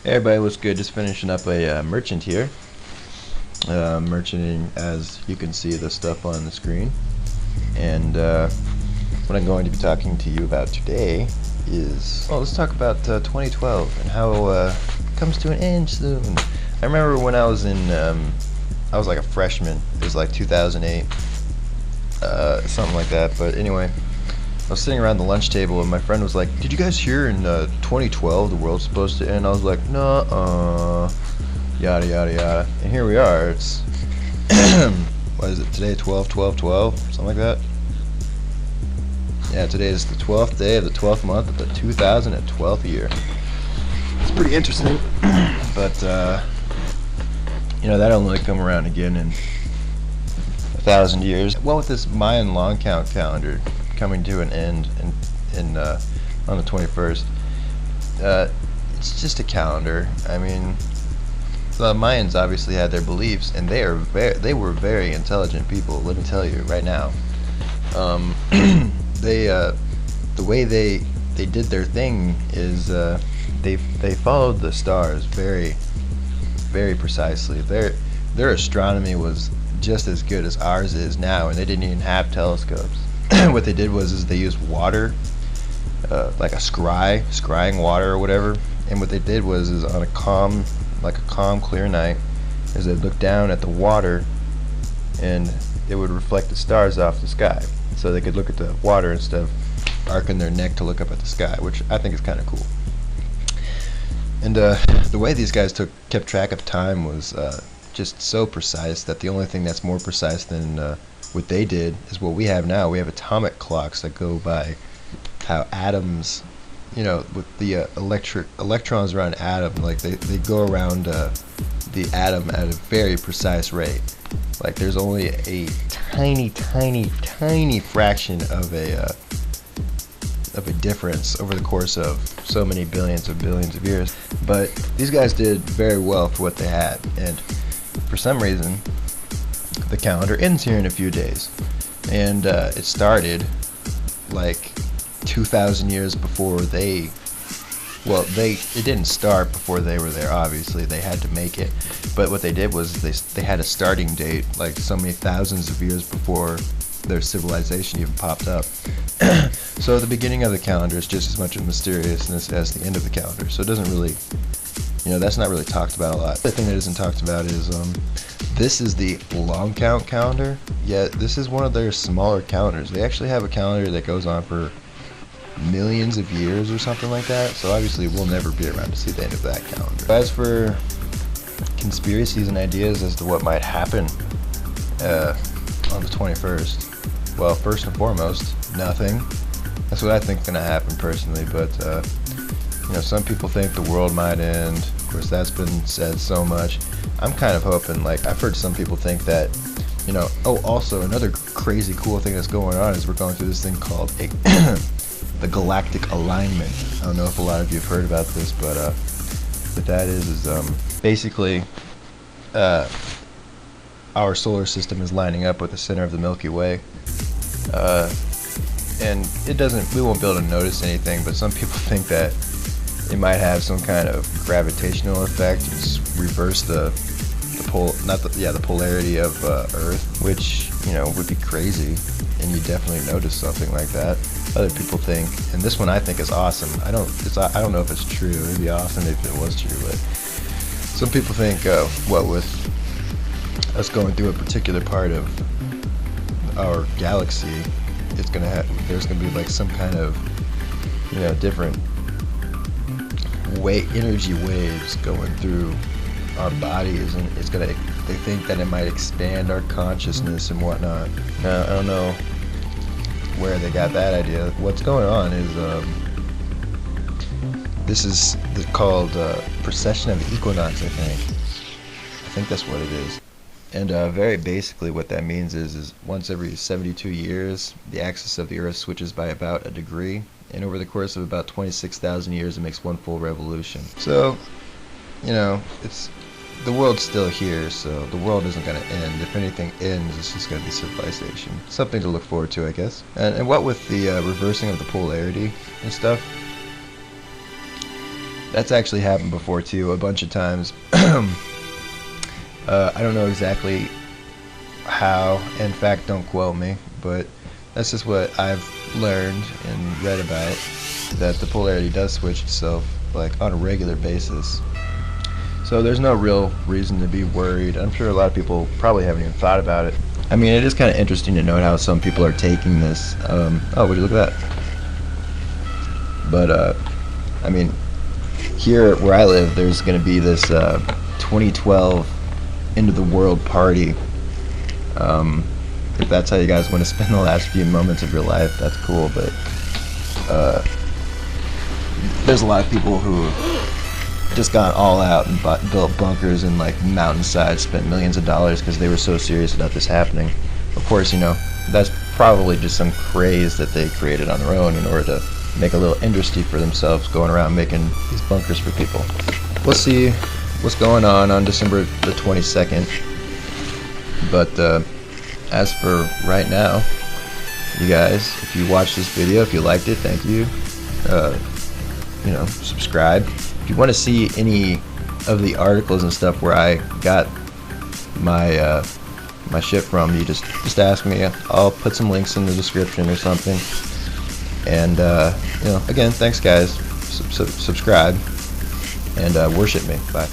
Hey everybody, what's good? Just finishing up a merchant here. Merchanting, as you can see, the stuff on the screen. And what I'm going to be talking to you about today is, well, let's talk about 2012 and how it comes to an end soon. I remember when I was in, I was like a freshman. It was like 2008, something like that. But anyway, I was sitting around the lunch table and my friend was like, "Did you guys hear in 2012 the world's supposed to end?" I was like, "Nuh-uh, yada yada yada." And here we are. It's what is it today? 12/12/12, something like that. Yeah, today is the 12th day of the 12th month of the 2012th year. It's pretty interesting, but you know, that'll only come around again in 1,000 years. Well, with this Mayan long count calendar coming to an end in on the 21st, it's just a calendar. I mean, the Mayans obviously had their beliefs, and they were very intelligent people. Let me tell you right now. The way they did their thing is they followed the stars very precisely. Their astronomy was just as good as ours is now, and they didn't even have telescopes. What they did was they used water, like a scrying water or whatever. And what they did was on a calm, clear night, is they looked down at the water, and it would reflect the stars off the sky, so they could look at the water instead of arcing their neck to look up at the sky, which I think is kind of cool. And the way these guys kept track of time was just so precise that the only thing that's more precise than what they did is what we have now. We have atomic clocks that go by how atoms, you know, with the electrons around atom, like they go around the atom at a very precise rate. Like there's only a tiny fraction of a difference over the course of so many billions of years. But these guys did very well for what they had, and for some reason the calendar ends here in a few days. And it started like 2,000 years before it didn't start before they were there. Obviously they had to make it, but what they did was they had a starting date like so many thousands of years before their civilization even popped up. So the beginning of the calendar is just as much a mysteriousness as the end of the calendar, so it doesn't really, you know, that's not really talked about a lot. The thing that isn't talked about is this is the long count calendar, yet this is one of their smaller calendars. They actually have a calendar that goes on for millions of years or something like that, so obviously we'll never be around to see the end of that calendar. As for conspiracies and ideas as to what might happen on the 21st, well, first and foremost, nothing. That's what I think is going to happen personally, but you know, some people think the world might end. Of course, that's been said so much. I'm kind of hoping, like, I've heard some people think that, you know, oh, also another crazy cool thing that's going on is we're going through this thing called the galactic alignment. I don't know if a lot of you have heard about this, but what that is basically our solar system is lining up with the center of the Milky Way. And we won't be able to notice anything, but some people think that it might have some kind of gravitational effect and just reverse the polarity of Earth, which, you know, would be crazy, and you definitely notice something like that. Other people think, and this one I think is awesome. I don't know if it's true. It'd be awesome if it was true, but some people think, what with us going through a particular part of our galaxy, there's gonna be like some kind of, you know, different energy waves going through our bodies, and they think that it might expand our consciousness and whatnot. Now, I don't know where they got that idea. What's going on is this is called precession of the equinox, I think that's what it is. And very basically what that means is once every 72 years the axis of the Earth switches by about a degree, and over the course of about 26,000 years it makes one full revolution. So, you know, the world's still here, so the world isn't going to end. If anything ends, it's just going to be civilization. Something to look forward to, I guess. And what with the reversing of the polarity and stuff, That's actually happened before too, a bunch of times. I don't know exactly how, in fact don't quote me, but that's just what I've learned and read about it, that the polarity does switch itself like on a regular basis. So there's no real reason to be worried. I'm sure a lot of people probably haven't even thought about it. I mean, it is kind of interesting to note how some people are taking this. Oh, would you look at that? But I mean, here where I live, there's going to be this 2012 end of the world party. If that's how you guys want to spend the last few moments of your life, that's cool. But there's a lot of people who just got all out and built bunkers in like mountainsides, spent millions of dollars because they were so serious about this happening. Of course, you know, that's probably just some craze that they created on their own in order to make a little industry for themselves, going around making these bunkers for people. We'll see what's going on December the 22nd. But as for right now, you guys, if you watched this video, if you liked it, thank you. You know, subscribe. If you want to see any of the articles and stuff where I got my my shit from, you just ask me. I'll put some links in the description or something. And you know, again, thanks guys. Subscribe and worship me. Bye.